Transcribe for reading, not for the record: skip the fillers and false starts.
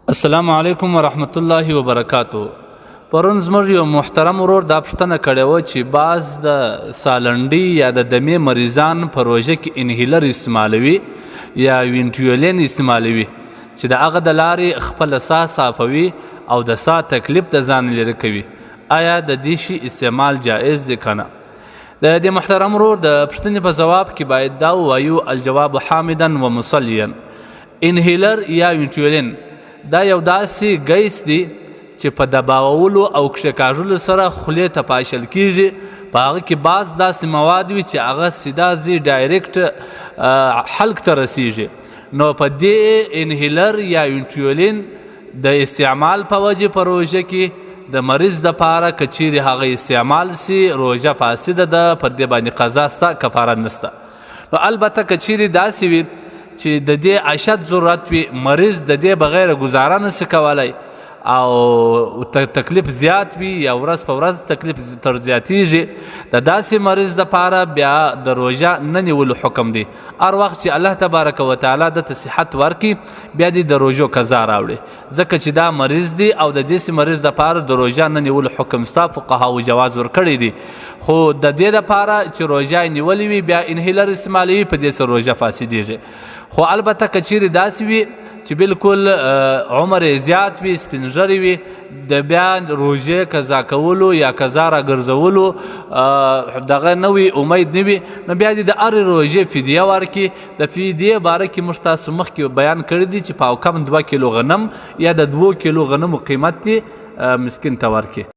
السلام علیکم ورحمت الله وبرکاتو. پرون زموږ یو محترم ورور دا پوښتنه کړې وه چې بعض د سالنډي یا د دمې مریضان په روژه کې انهیلر استعمالوي یا وینټیولین استعمالوي چې د هغه د لارې خپله ساه صافوي او د ساه تکلیف د ځان لرې کوي. آیا د دې شي استعمال جایز دی که نه؟ د دې محترم ورور د پوښتنې په ځواب کې باید دا ووایو الجواب حامدا و مصلیا. انهیلر یا وینټیولین دا یو داسې ګیس دی چې په دباولو او کښکاږلو سره خولې ته پاشل کیږي. په هغه کې بعض داسې مواد وي چې هغه سیده ځي ډایرکټ حلق ته رسیږي. نو په دې انهیلر یا وینټیولین د استعمال په وجې په روژه کې د مریض دپاره که چیرې هغه استعمال سي روژه فاسده ده، پر دې باندې قضا سته، کفاره نسته. نو البته که چیرې داسې وي چې د دې اشد ضرورت وي، مریض د دې بغیر گزاره نشي کولی او تکلیف زیات وي یا ورځ په ورځ تکلیف تر زیاتیږي، د داسې مریض دپاره بیا د روژه نه نیولو حکم دی. هر وخت چې الله تبارک وتعالی دته صحت ورکړي بیا دې د روژو قضا راوړي، ځکه چې دا مریض دی او د دې مریض دپاره د روژه نه نیولو حکم ستا فقهاو جواز ورکړی دی. خو د دې دپاره چې روژه یې نیولې وي بیا انهیلر استعمالوي، په دې سره روژه فاسدېږي. خو البته که چیرې داسې وي چې بالکل عمر یې زیات وي، سپین ږیری وي، د بیا روژې قضا کولو یا قضا راګرځولو دغه نه وي، امید نه وي، نو بیا دې د هرې روژې فدیه ورکړي. د فدیې باره کې موږ تاسو مخکې بیان کړی دی چې په او کم 2 کیلو غنم یا د 2 کیلو غنمو قیمت دې مسکین ته ورکړي.